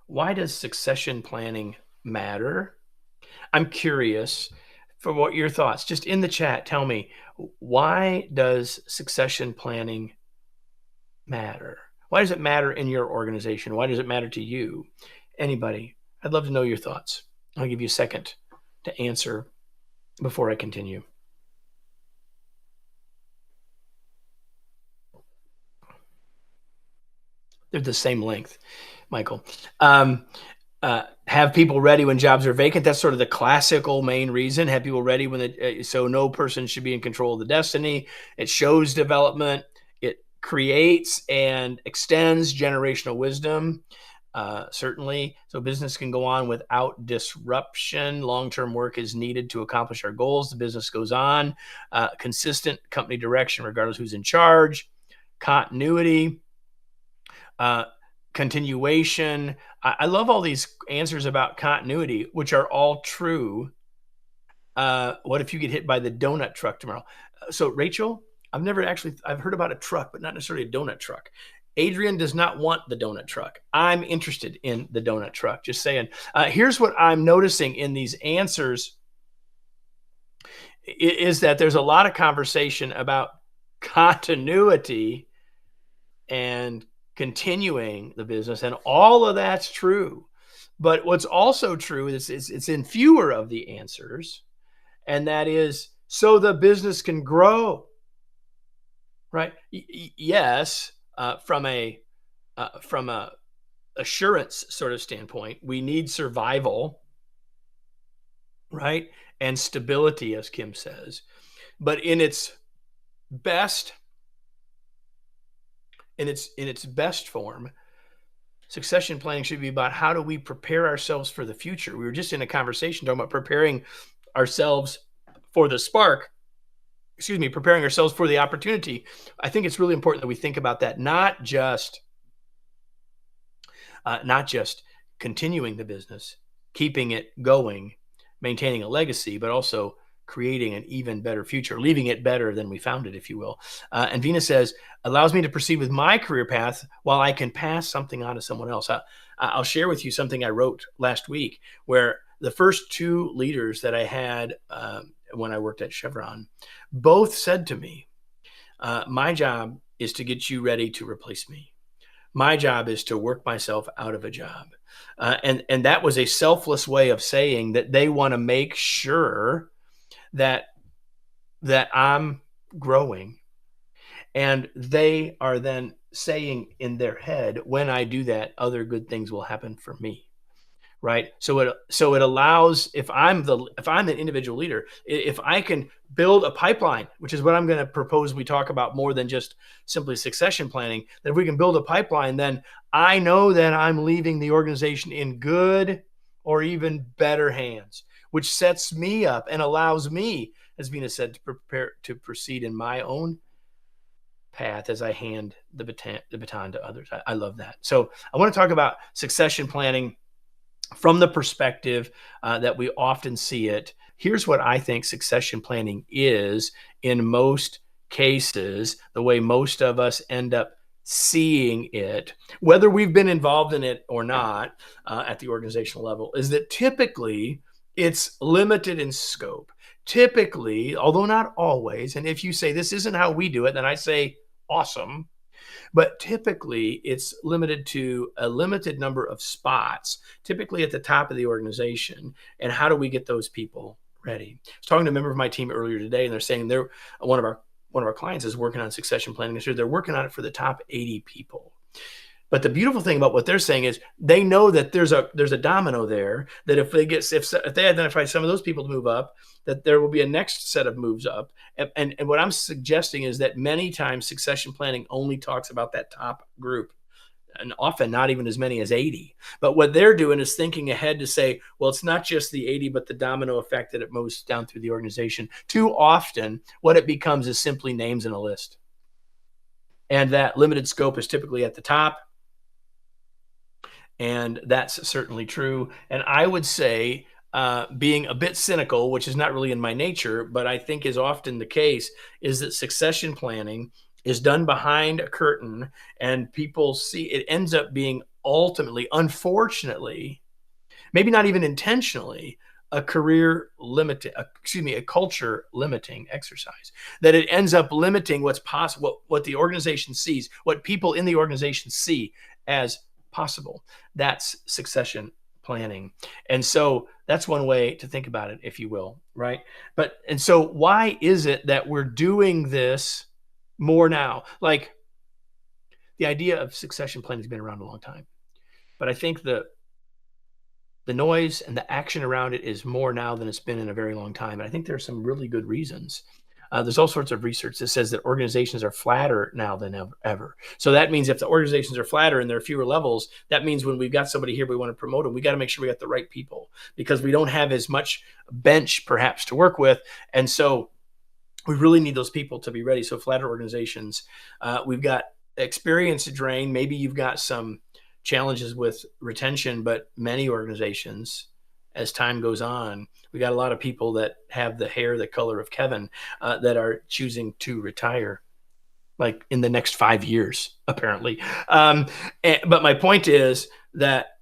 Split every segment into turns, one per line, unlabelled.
Why does succession planning matter? I'm curious for what your thoughts. Just in the chat, tell me, why does succession planning matter? Why does it matter in your organization? Why does it matter to you? Anybody? I'd love to know your thoughts. I'll give you a second to answer before I continue. They're the same length, Michael. Have people ready when jobs are vacant. That's sort of the classical main reason. Have people ready when so no person should be in control of the destiny. It shows development. It creates and extends generational wisdom. Certainly, so business can go on without disruption. Long-term work is needed to accomplish our goals. The business goes on. Consistent company direction, regardless who's in charge. Continuity. Continuation. I love all these answers about continuity, which are all true. What if you get hit by the donut truck tomorrow? So Rachel, I've heard about a truck, but not necessarily a donut truck. Adrian does not want the donut truck. I'm interested in the donut truck. Just saying. Here's what I'm noticing in these answers is that there's a lot of conversation about continuity and continuing the business, and all of that's true. But what's also true is it's in fewer of the answers, and that is so the business can grow, right? Yes, from a assurance sort of standpoint, we need survival, right, and stability, as Kim says. But in its best form, succession planning should be about how do we prepare ourselves for the future. We were just in a conversation talking about preparing ourselves for the spark, preparing ourselves for the opportunity. I think it's really important that we think about that, not just continuing the business, keeping it going, maintaining a legacy, but also creating an even better future, leaving it better than we found it, if you will. And Venus says, allows me to proceed with my career path while I can pass something on to someone else. I'll share with you something I wrote last week, where the first two leaders that I had when I worked at Chevron both said to me, my job is to get you ready to replace me. My job is to work myself out of a job. And that was a selfless way of saying that they want to make sure that I'm growing, and they are then saying in their head, when I do that, other good things will happen for me, right? So it allows, if I'm an individual leader, if I can build a pipeline, which is what I'm going to propose we talk about more than just simply succession planning, that if we can build a pipeline, then I know that I'm leaving the organization in good or even better hands, which sets me up and allows me, as Venus said, to prepare to proceed in my own path as I hand the baton to others. I love that. So I want to talk about succession planning from the perspective that we often see it. Here's what I think succession planning is in most cases, the way most of us end up seeing it, whether we've been involved in it or not at the organizational level, is that typically it's limited in scope. Typically, although not always, and if you say this isn't how we do it, then I say awesome. But typically, it's limited to a limited number of spots, typically at the top of the organization. And how do we get those people ready? I was talking to a member of my team earlier today, and they're saying one of our clients is working on succession planning this year. They're working on it for the top 80 people. But the beautiful thing about what they're saying is they know that there's a domino there, that if they identify some of those people to move up, that there will be a next set of moves up. And what I'm suggesting is that many times succession planning only talks about that top group, and often not even as many as 80. But what they're doing is thinking ahead to say, well, it's not just the 80, but the domino effect that it moves down through the organization. Too often, what it becomes is simply names in a list. And that limited scope is typically at the top. And that's certainly true. And I would say, being a bit cynical, which is not really in my nature, but I think is often the case, is that succession planning is done behind a curtain, and people see it ends up being ultimately, unfortunately, maybe not even intentionally, a career limiting, excuse me, a culture limiting exercise. That it ends up limiting what's possible, what the organization sees, what people in the organization see as possible. That's succession planning. And so that's one way to think about it, if you will, right? And so why is it that we're doing this more now? Like, the idea of succession planning has been around a long time, but I think the noise and the action around it is more now than it's been in a very long time. And I think there's some really good reasons. There's all sorts of research that says that organizations are flatter now than ever. So that means if the organizations are flatter and there are fewer levels, that means when we've got somebody here, we want to promote them, we got to make sure we got the right people, because we don't have as much bench perhaps to work with. And so we really need those people to be ready. So flatter organizations, we've got experience drain. Maybe you've got some challenges with retention, but many organizations, as time goes on, we got a lot of people that have the hair the color of Kevin, that are choosing to retire, like in the next 5 years, apparently. But my point is that,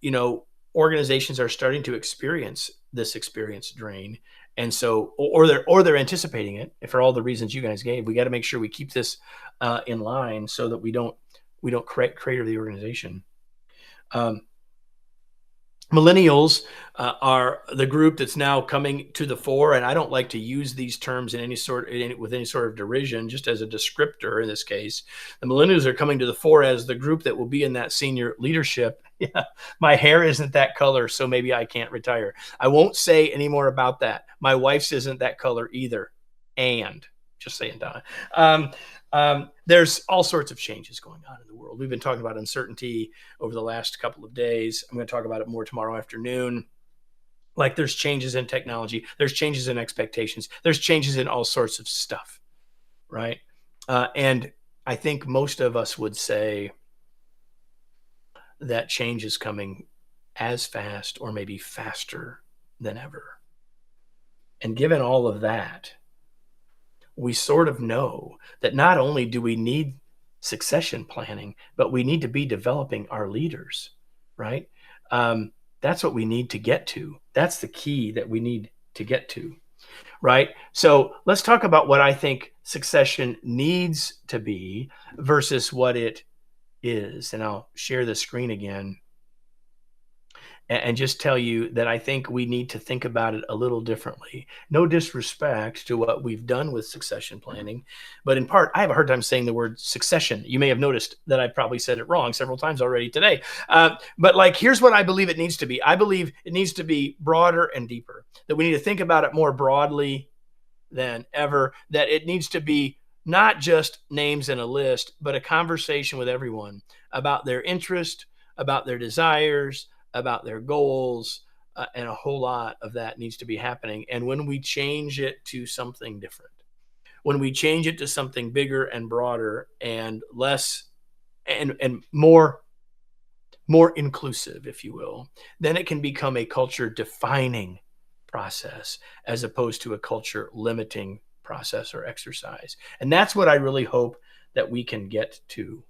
organizations are starting to experience this experience drain. And so, or they're anticipating it. For all the reasons you guys gave, we got to make sure we keep this in line so that we don't crater the organization. Millennials are the group that's now coming to the fore, and I don't like to use these terms with any sort of derision, just as a descriptor in this case. The millennials are coming to the fore as the group that will be in that senior leadership. Yeah, my hair isn't that color, so maybe I can't retire. I won't say any more about that. My wife's isn't that color either. And just saying, Donna. There's all sorts of changes going on in the world. We've been talking about uncertainty over the last couple of days. I'm going to talk about it more tomorrow afternoon. Like, there's changes in technology, there's changes in expectations, there's changes in all sorts of stuff, right? And I think most of us would say that change is coming as fast or maybe faster than ever. And given all of that, we sort of know that not only do we need succession planning, but we need to be developing our leaders, right? That's what we need to get to. That's the key that we need to get to, right? So let's talk about what I think succession needs to be versus what it is. And I'll share the screen again and just tell you that I think we need to think about it a little differently. No disrespect to what we've done with succession planning, but in part, I have a hard time saying the word succession. You may have noticed that I probably said it wrong several times already today. But here's what I believe it needs to be. I believe it needs to be broader and deeper, that we need to think about it more broadly than ever, that it needs to be not just names in a list, but a conversation with everyone about their interest, about their desires, about their goals, and a whole lot of that needs to be happening. And when we change it to something different, when we change it to something bigger and broader and less and more inclusive, if you will, then it can become a culture defining process as opposed to a culture limiting process or exercise. And that's what I really hope that we can get to.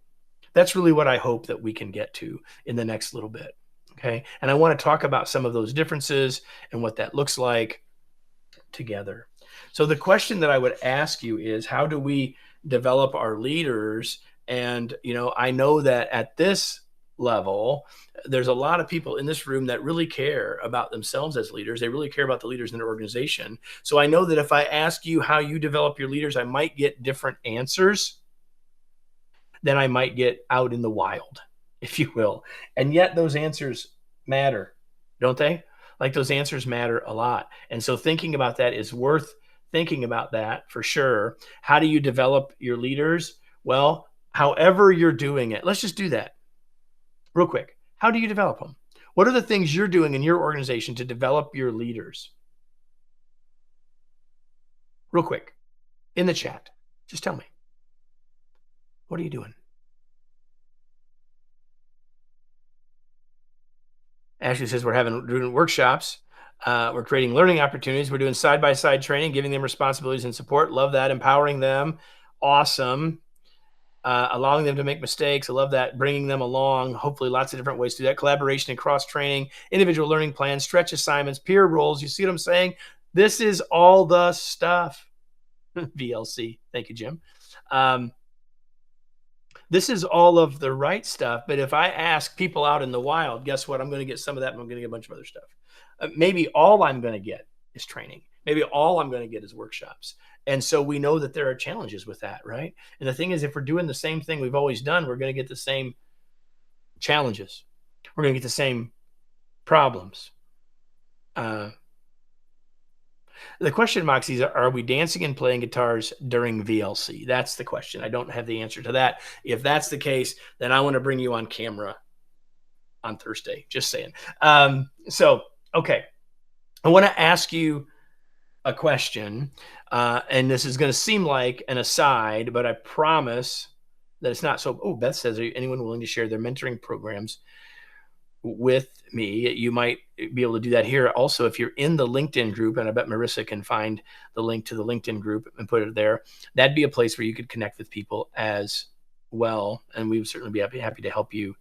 That's really what I hope that we can get to in the next little bit. Okay. And I want to talk about some of those differences and what that looks like together. So the question that I would ask you is, how do we develop our leaders? And, I know that at this level, there's a lot of people in this room that really care about themselves as leaders. They really care about the leaders in their organization. So I know that if I ask you how you develop your leaders, I might get different answers than I might get out in the wild, if you will. And yet those answers matter, don't they? Like, those answers matter a lot. And so thinking about that is worth thinking about that for sure. How do you develop your leaders? Well, however you're doing it, let's just do that real quick. How do you develop them? What are the things you're doing in your organization to develop your leaders? Real quick, in the chat, just tell me. What are you doing? Ashley says we're doing workshops. We're creating learning opportunities. We're doing side-by-side training, giving them responsibilities and support. Love that. Empowering them. Awesome. allowing them to make mistakes. I love that. Bringing them along, hopefully lots of different ways to do that. Collaboration and cross-training, individual learning plans, stretch assignments, peer roles. You see what I'm saying? This is all the stuff. VLC. Thank you, Jim. This is all of the right stuff. But if I ask people out in the wild, guess what? I'm going to get some of that, and I'm going to get a bunch of other stuff. Maybe all I'm going to get is training. Maybe all I'm going to get is workshops. And so we know that there are challenges with that, right? And the thing is, if we're doing the same thing we've always done, we're going to get the same challenges. We're going to get the same problems. The question, Moxie, is, are we dancing and playing guitars during VLC? That's the question. I don't have the answer to that. If that's the case, then I want to bring you on camera on Thursday. Just saying. Okay. I want to ask you a question, and this is going to seem like an aside, but I promise that it's not. So, Beth says, are anyone willing to share their mentoring programs with me? You might be able to do that here. Also, if you're in the LinkedIn group, and I bet Marissa can find the link to the LinkedIn group and put it there, that'd be a place where you could connect with people as well. And we would certainly be happy to help you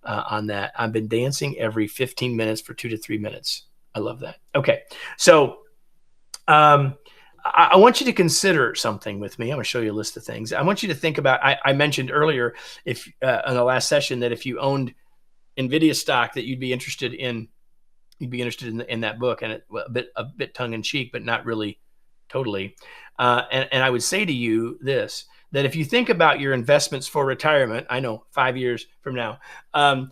on that. I've been dancing every 15 minutes for 2 to 3 minutes. I love that. Okay. So I want you to consider something with me. I'm going to show you a list of things. I want you to think about, I mentioned earlier, if in the last session, that if you owned NVIDIA stock, that you'd be interested in that book, and a bit tongue in cheek, but not really totally. And I would say to you this, that if you think about your investments for retirement, I know 5 years from now, that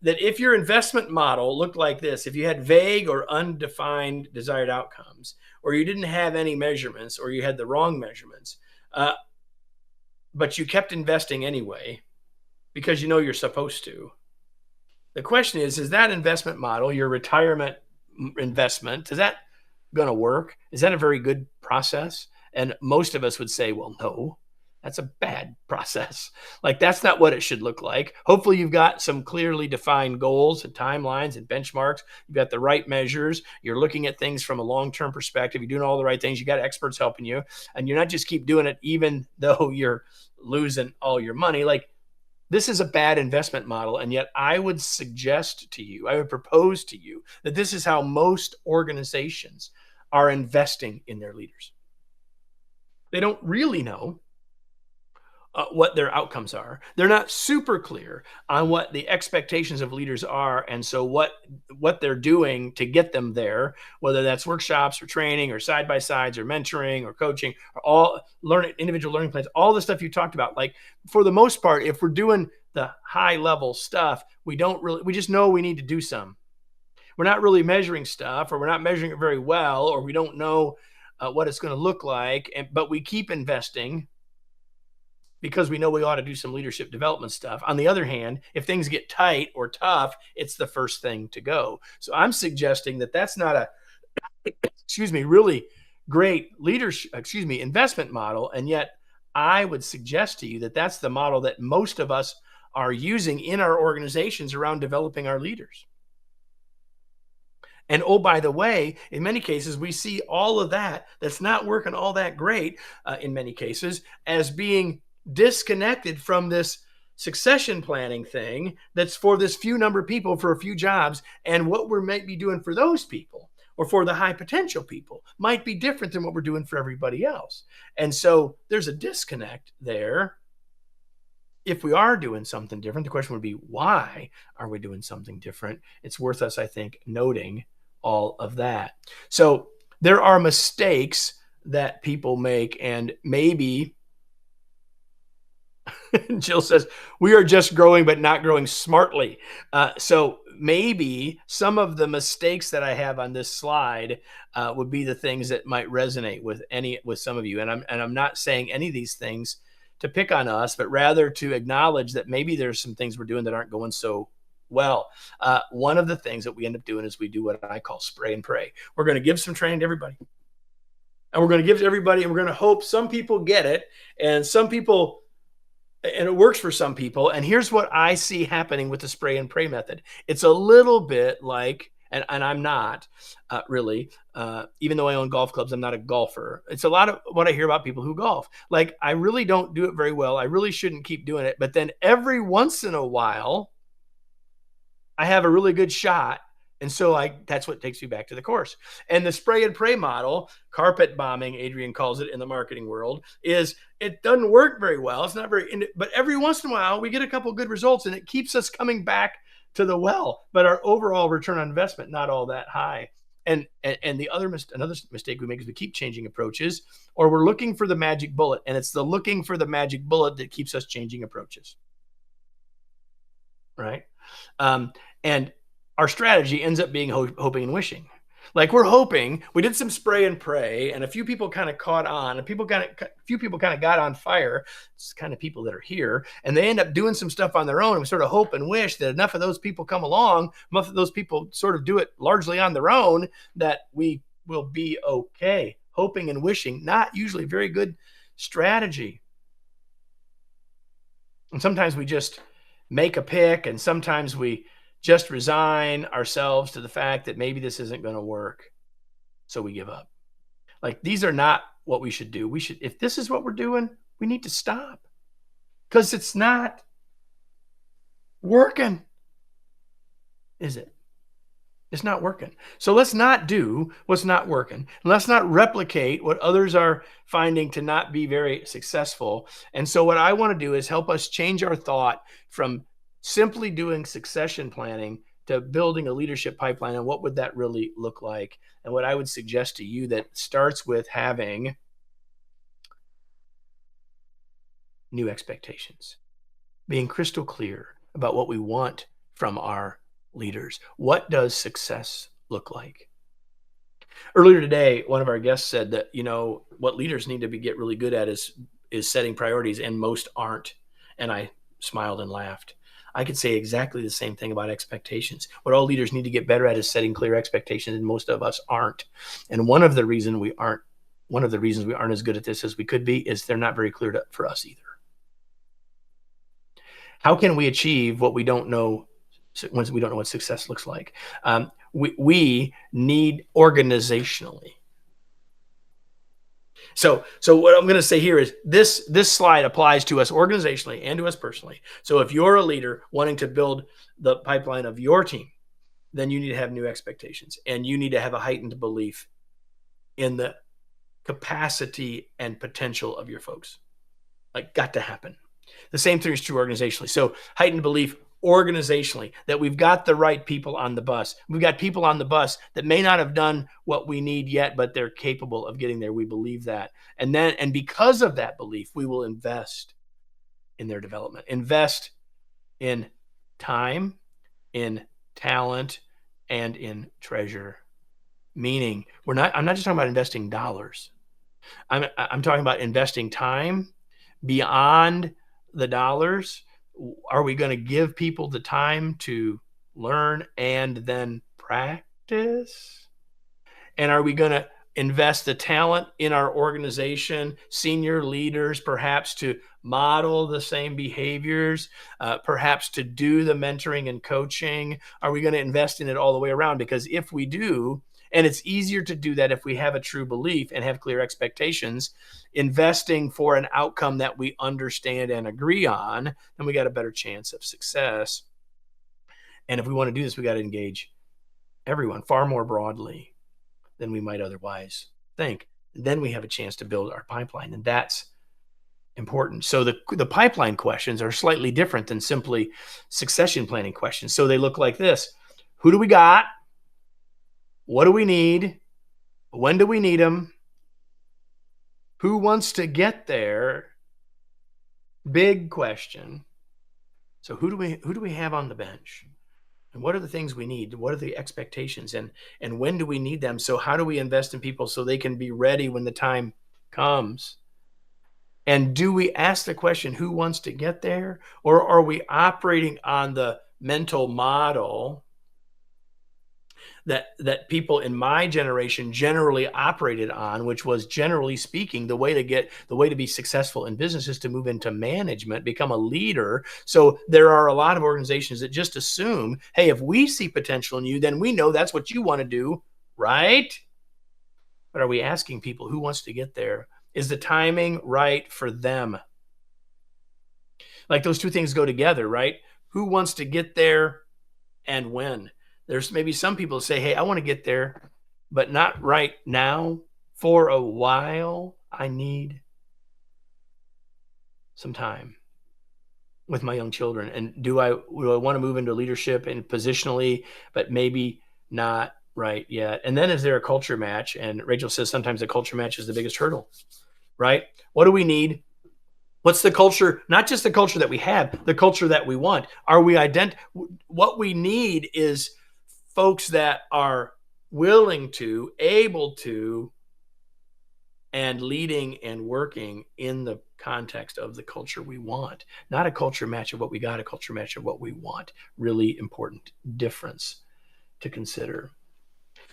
if your investment model looked like this, if you had vague or undefined desired outcomes, or you didn't have any measurements, or you had the wrong measurements, but you kept investing anyway, because you know you're supposed to. The question is that investment model, your retirement investment, is that going to work? Is that a very good process? And most of us would say, well, no, that's a bad process. Like, that's not what it should look like. Hopefully you've got some clearly defined goals and timelines and benchmarks. You've got the right measures. You're looking at things from a long-term perspective. You're doing all the right things. You got experts helping you, and you're not just keep doing it even though you're losing all your money. Like, this is a bad investment model, and yet I would suggest to you, I would propose to you, that this is how most organizations are investing in their leaders. They don't really know what their outcomes are. They're not super clear on what the expectations of leaders are, and so what they're doing to get them there, whether that's workshops or training or side-by-sides or mentoring or coaching or all individual learning plans, all the stuff you talked about. Like, for the most part, if we're doing the high-level stuff, we just know we need to do some. We're not really measuring stuff, or we're not measuring it very well, or we don't know what it's going to look like, but we keep investing because we know we ought to do some leadership development stuff. On the other hand, if things get tight or tough, it's the first thing to go. So I'm suggesting that that's not a, really great investment model. And yet I would suggest to you that that's the model that most of us are using in our organizations around developing our leaders. And oh, by the way, in many cases, we see all of that's not working all that great in many cases as being disconnected from this succession planning thing that's for this few number of people for a few jobs, and what we might be doing for those people or for the high potential people might be different than what we're doing for everybody else. And so there's a disconnect there. If we are doing something different, the question would be, why are we doing something different? It's worth us, I think, noting all of that. So there are mistakes that people make, and maybe Jill says, we are just growing, but not growing smartly. So maybe some of the mistakes that I have on this slide would be the things that might resonate with some of you. And I'm not saying any of these things to pick on us, but rather to acknowledge that maybe there's some things we're doing that aren't going so well. One of the things that we end up doing is we do what I call spray and pray. We're going to give some training to everybody. And we're going to give to everybody, and we're going to hope some people get it, and it works for some people. And here's what I see happening with the spray and pray method. It's a little bit like And I'm not really. Even though I own golf clubs, I'm not a golfer. It's a lot of what I hear about people who golf. Like, I really don't do it very well. I really shouldn't keep doing it. But then every once in a while, I have a really good shot. And so that's what takes me back to the course. And the spray and pray model, carpet bombing, Adrian calls it in the marketing world, is it doesn't work very well. It's not very, but every once in a while we get a couple good results and it keeps us coming back to the well. But our overall return on investment, not all that high. And the another mistake we make is we keep changing approaches, or we're looking for the magic bullet. And it's the looking for the magic bullet that keeps us changing approaches. Right. Um, and our strategy ends up being hoping and wishing. Like, we're hoping, we did some spray and pray, and a few people kind of caught on, and few people kind of got on fire. It's kind of people that are here, and they end up doing some stuff on their own. And we sort of hope and wish that enough of those people come along, enough of those people sort of do it largely on their own, that we will be okay. Hoping and wishing, not usually very good strategy. And sometimes we just make a pick, and sometimes we just resign ourselves to the fact that maybe this isn't going to work. So we give up. Like, these are not what we should do. If this is what we're doing, we need to stop, because it's not working, is it? It's not working. So let's not do what's not working. Let's not replicate what others are finding to not be very successful. And so what I want to do is help us change our thought from simply doing succession planning to building a leadership pipeline. And what would that really look like? And what I would suggest to you, that starts with having new expectations, being crystal clear about what we want from our leaders. What does success look like? Earlier today, one of our guests said that, what leaders need to get really good at is setting priorities, and most aren't. And I smiled and laughed. I could say exactly the same thing about expectations. What all leaders need to get better at is setting clear expectations, and most of us aren't. And one of the reasons we aren't as good at this as we could be is they're not very clear for us either. How can we achieve what we don't know once we don't know what success looks like? We need organizationally. So what I'm going to say here is this slide applies to us organizationally and to us personally. So if you're a leader wanting to build the pipeline of your team, then you need to have new expectations, and you need to have a heightened belief in the capacity and potential of your folks. Like, got to happen. The same thing is true organizationally. So heightened belief organizationally, that we've got the right people on the bus. We've got people on the bus that may not have done what we need yet, but they're capable of getting there. We believe that. And because of that belief, we will invest in their development, invest in time, in talent, and in treasure. Meaning, I'm not just talking about investing dollars. I'm talking about investing time beyond the dollars. Are we going to give people the time to learn and then practice? And are we going to invest the talent in our organization, senior leaders, perhaps to model the same behaviors, perhaps to do the mentoring and coaching? Are we going to invest in it all the way around? Because if we do, and it's easier to do that if we have a true belief and have clear expectations, investing for an outcome that we understand and agree on, then we got a better chance of success. And if we want to do this, we got to engage everyone far more broadly than we might otherwise think. Then we have a chance to build our pipeline, and that's important. So the pipeline questions are slightly different than simply succession planning questions. So they look like this: who do we got? What do we need? When do we need them? Who wants to get there? Big question. So who do we have on the bench? And what are the things we need? What are the expectations? And when do we need them? So how do we invest in people so they can be ready when the time comes? And do we ask the question, who wants to get there? Or are we operating on the mental model that people in my generation generally operated on, which was, generally speaking, the way to be successful in business is to move into management, become a leader. So there are a lot of organizations that just assume, hey, if we see potential in you, then we know that's what you want to do, right? But are we asking people who wants to get there? Is the timing right for them? Like, those two things go together, right? Who wants to get there and when? There's maybe some people say, hey, I want to get there, but not right now. For a while, I need some time with my young children. And do I want to move into leadership and positionally, but maybe not right yet? And then is there a culture match? And Rachel says sometimes the culture match is the biggest hurdle, right? What do we need? What's the culture? Not just the culture that we have, the culture that we want. Are we what we need is folks that are willing to, able to, and leading and working in the context of the culture we want. Not a culture match of what we got, a culture match of what we want. Really important difference to consider.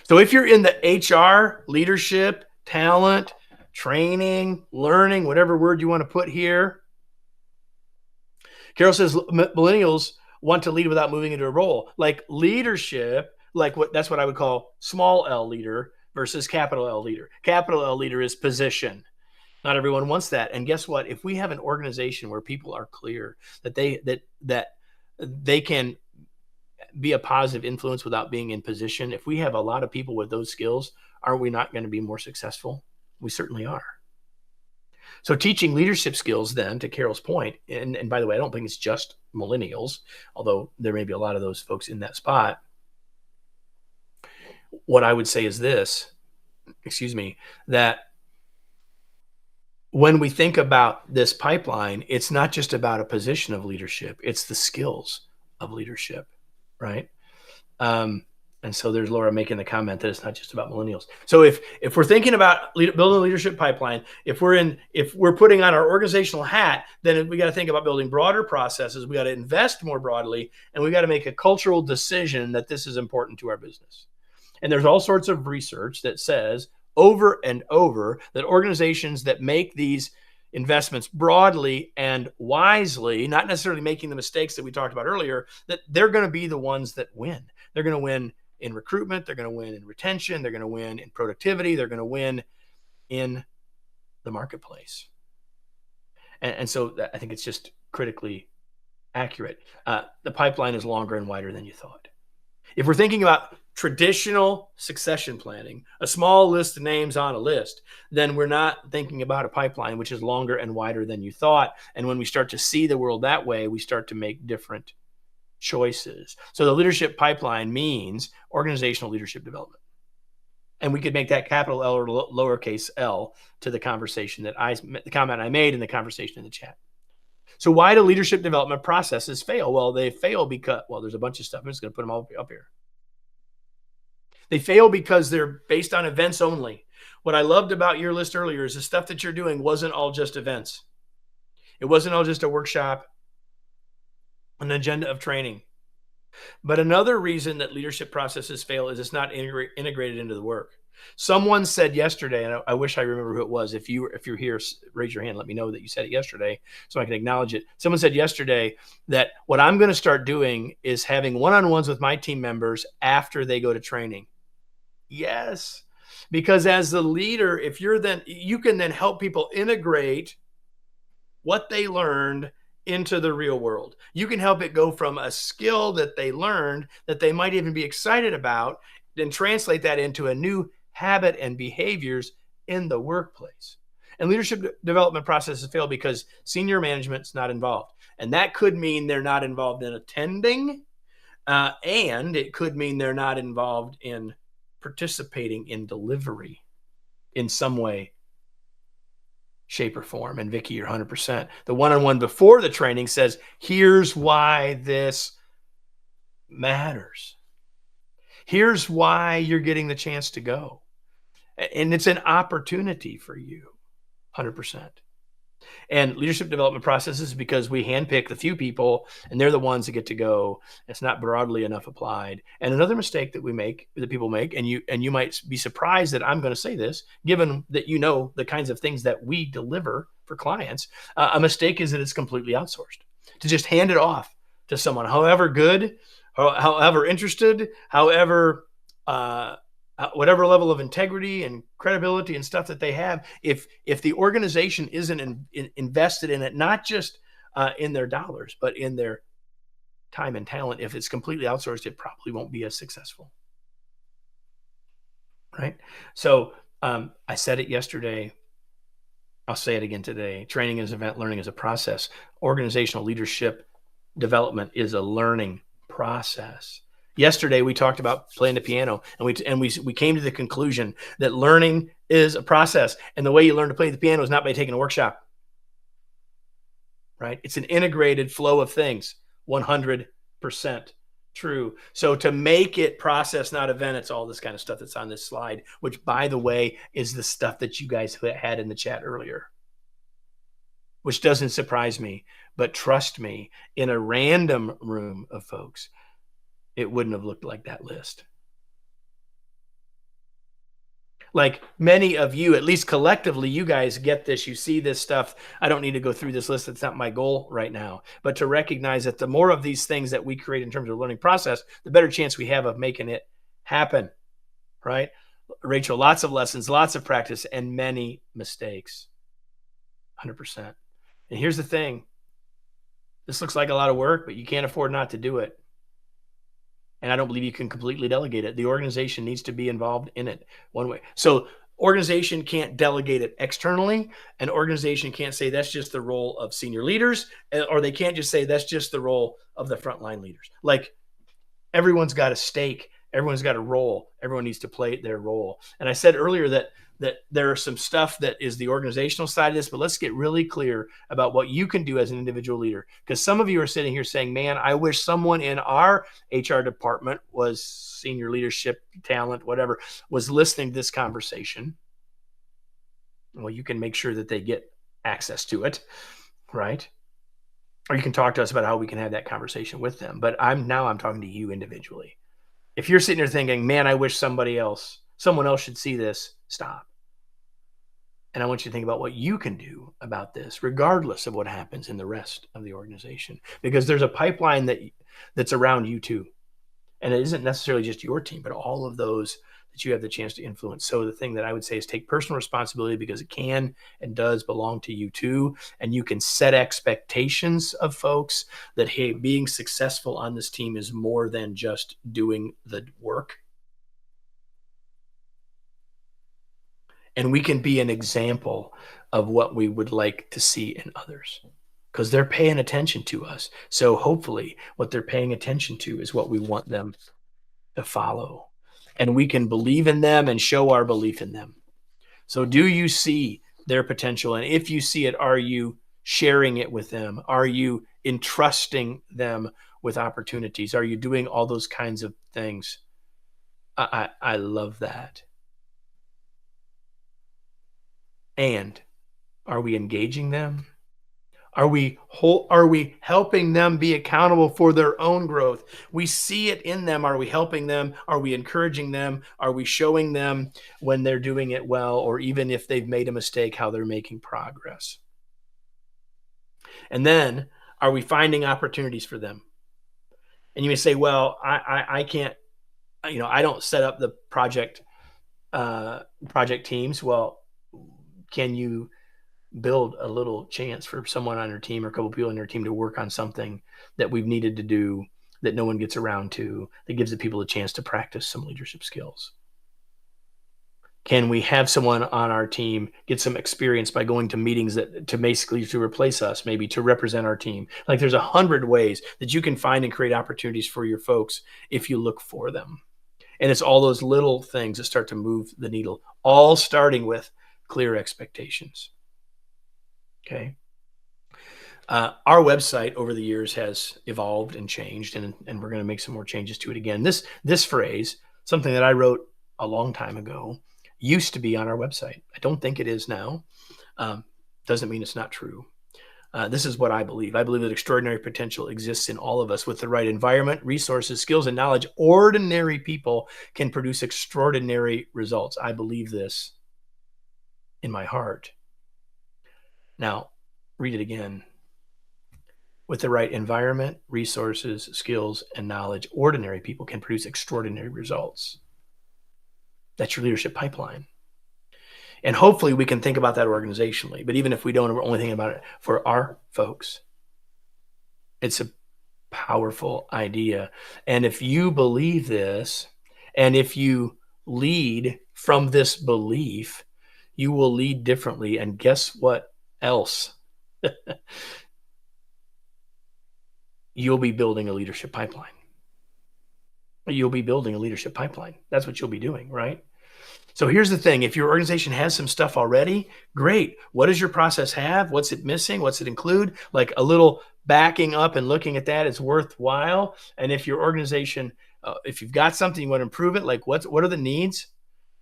So if you're in the HR, leadership, talent, training, learning, whatever word you want to put here, Carol says millennials want to lead without moving into a role. Like leadership, that's what I would call small L leader versus capital L leader. Capital L leader is position. Not everyone wants that. And guess what? If we have an organization where people are clear that they can be a positive influence without being in position, if we have a lot of people with those skills, are we not going to be more successful? We certainly are. So teaching leadership skills then, to Carol's point, and by the way, I don't think it's just millennials, although there may be a lot of those folks in that spot. What I would say is this, that when we think about this pipeline, it's not just about a position of leadership, it's the skills of leadership, right? And so there's Laura making the comment that it's not just about millennials. So if we're thinking about building a leadership pipeline, if we're putting on our organizational hat, then we got to think about building broader processes. We got to invest more broadly, and we got to make a cultural decision that this is important to our business. And there's all sorts of research that says over and over that organizations that make these investments broadly and wisely, not necessarily making the mistakes that we talked about earlier, that they're going to be the ones that win. They're going to win in recruitment, they're going to win in retention, they're going to win in productivity, they're going to win in the marketplace. And so I think it's just critically accurate. The pipeline is longer and wider than you thought. If we're thinking about traditional succession planning, a small list of names on a list, then we're not thinking about a pipeline which is longer and wider than you thought. And when we start to see the world that way, we start to make different choices. So the leadership pipeline means organizational leadership development. And we could make that capital L or lowercase l to the conversation the comment I made in the conversation in the chat. So why do leadership development processes fail? Well, they fail because, there's a bunch of stuff. I'm just going to put them all up here. They fail because they're based on events only. What I loved about your list earlier is the stuff that you're doing wasn't all just events. It wasn't all just a workshop, an agenda of training. But another reason that leadership processes fail is it's not integrated into the work. Someone said yesterday, and I wish I remember who it was. If you're here, raise your hand. Let me know that you said it yesterday so I can acknowledge it. Someone said yesterday that what I'm going to start doing is having one-on-ones with my team members after they go to training. Yes, because as the leader, you can then help people integrate what they learned into the real world. You can help it go from a skill that they learned that they might even be excited about, then translate that into a new habit and behaviors in the workplace. And leadership development processes fail because senior management's not involved. And that could mean they're not involved in attending, and it could mean they're not involved in participating in delivery in some way, shape, or form. And Vicki, you're 100%. The one-on-one before the training says, here's why this matters. Here's why you're getting the chance to go. And it's an opportunity for you, 100%. And leadership development processes, because we handpick the few people and they're the ones that get to go. It's not broadly enough applied. And another mistake that people make, and you might be surprised that I'm going to say this, given that you know the kinds of things that we deliver for clients. A mistake is that it's completely outsourced. To just hand it off to someone, however good, however interested, however whatever level of integrity and credibility and stuff that they have, if the organization isn't invested in it, not just in their dollars, but in their time and talent, if it's completely outsourced, it probably won't be as successful. Right? So I said it yesterday. I'll say it again today. Training is an event, learning is a process. Organizational leadership development is a learning process. Yesterday we talked about playing the piano, and we came to the conclusion that learning is a process, and the way you learn to play the piano is not by taking a workshop. Right? It's an integrated flow of things. 100% true. So to make it process, not event, it's all this kind of stuff that's on this slide, which, by the way, is the stuff that you guys had in the chat earlier, which doesn't surprise me. But trust me, in a random room of folks, it wouldn't have looked like that list. Like many of you, at least collectively, you guys get this. You see this stuff. I don't need to go through this list. It's not my goal right now. But to recognize that the more of these things that we create in terms of learning process, the better chance we have of making it happen. Right? Rachel, lots of lessons, lots of practice, and many mistakes. 100%. And here's the thing. This looks like a lot of work, but you can't afford not to do it. And I don't believe you can completely delegate it. The organization needs to be involved in it one way. So organization can't delegate it externally. An organization can't say that's just the role of senior leaders, or they can't just say that's just the role of the frontline leaders. Like, everyone's got a stake. Everyone's got a role. Everyone needs to play their role. And I said earlier that there are some stuff that is the organizational side of this, but let's get really clear about what you can do as an individual leader. Because some of you are sitting here saying, man, I wish someone in our HR department was senior leadership, talent, whatever, was listening to this conversation. Well, you can make sure that they get access to it, right? Or you can talk to us about how we can have that conversation with them. But I'm talking to you individually. If you're sitting there thinking, man, I wish someone else should see this, stop. And I want you to think about what you can do about this, regardless of what happens in the rest of the organization, because there's a pipeline that's around you too. And it isn't necessarily just your team, but all of those that you have the chance to influence. So the thing that I would say is take personal responsibility, because it can and does belong to you too. And you can set expectations of folks that, hey, being successful on this team is more than just doing the work. And we can be an example of what we would like to see in others, because they're paying attention to us. So hopefully what they're paying attention to is what we want them to follow. And we can believe in them and show our belief in them. So do you see their potential? And if you see it, are you sharing it with them? Are you entrusting them with opportunities? Are you doing all those kinds of things? I love that. And are we engaging them? Are we helping them be accountable for their own growth? We see it in them. Are we helping them? Are we encouraging them? Are we showing them when they're doing it well, or even if they've made a mistake, how they're making progress? And then, are we finding opportunities for them? And you may say, well, I can't, I don't set up the project teams. Well, can you build a little chance for someone on your team or a couple people on your team to work on something that we've needed to do that no one gets around to, that gives the people a chance to practice some leadership skills? Can we have someone on our team get some experience by going to meetings to replace us, maybe to represent our team? Like, there's 100 ways that you can find and create opportunities for your folks if you look for them. And it's all those little things that start to move the needle, all starting with clear expectations. Okay. Our website over the years has evolved and changed, and we're going to make some more changes to it again. This phrase, something that I wrote a long time ago, used to be on our website. I don't think it is now. Doesn't mean it's not true. This is what I believe. I believe that extraordinary potential exists in all of us. With the right environment, resources, skills, and knowledge, ordinary people can produce extraordinary results. I believe this in my heart. Now, read it again. With the right environment, resources, skills, and knowledge, ordinary people can produce extraordinary results. That's your leadership pipeline. And hopefully we can think about that organizationally. But even if we don't, we're only thinking about it for our folks. It's a powerful idea. And if you believe this, and if you lead from this belief, you will lead differently. And guess what else? You'll be building a leadership pipeline. You'll be building a leadership pipeline. That's what you'll be doing, right? So here's the thing. If your organization has some stuff already, great. What does your process have? What's it missing? What's it include? Like a little backing up and looking at that is worthwhile. And if your organization, if you've got something you want to improve it, like what are the needs?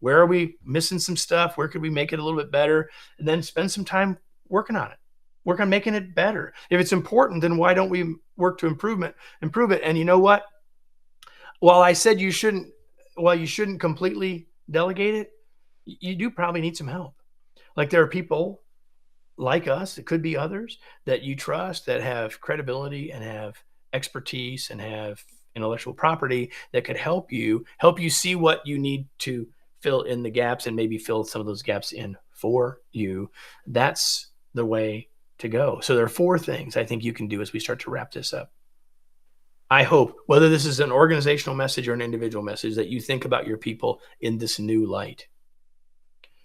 Where are we missing some stuff? Where could we make it a little bit better? And then spend some time working on it. Work on making it better. If it's important, then why don't we work to improve it? And you know what? While I said you shouldn't completely delegate it, you do probably need some help. Like there are people like us, it could be others that you trust that have credibility and have expertise and have intellectual property that could help you see what you need to fill in the gaps and maybe fill some of those gaps in for you. That's the way to go. So there are 4 things I think you can do as we start to wrap this up. I hope, whether this is an organizational message or an individual message, that you think about your people in this new light.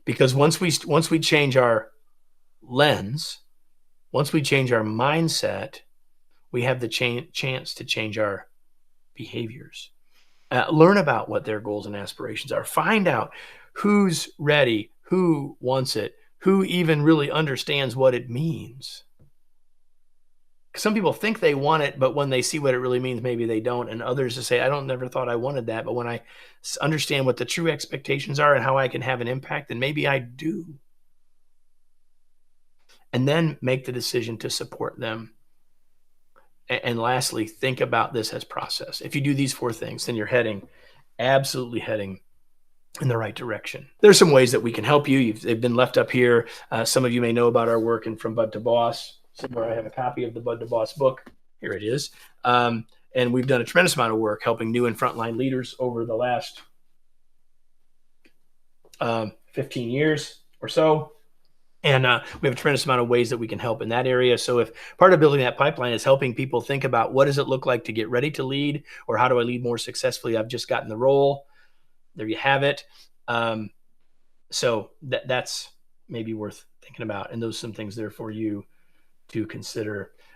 Because once we change our lens, once we change our mindset, we have the chance to change our behaviors. Learn about what their goals and aspirations are. Find out who's ready, who wants it, who even really understands what it means. Some people think they want it, but when they see what it really means, maybe they don't. And others just say, never thought I wanted that. But when I understand what the true expectations are and how I can have an impact, then maybe I do. And then make the decision to support them. And lastly, think about this as process. If you do these 4 things, then you're absolutely heading in the right direction. There's some ways that we can help you. They've been left up here. Some of you may know about our work in From Bud to Boss. Somewhere I have a copy of the Bud to Boss book. Here it is. And we've done a tremendous amount of work helping new and frontline leaders over the last 15 years or so. And we have a tremendous amount of ways that we can help in that area. So if part of building that pipeline is helping people think about what does it look like to get ready to lead, or how do I lead more successfully? I've just gotten the role. There you have it. So that's maybe worth thinking about. And those are some things there for you to consider.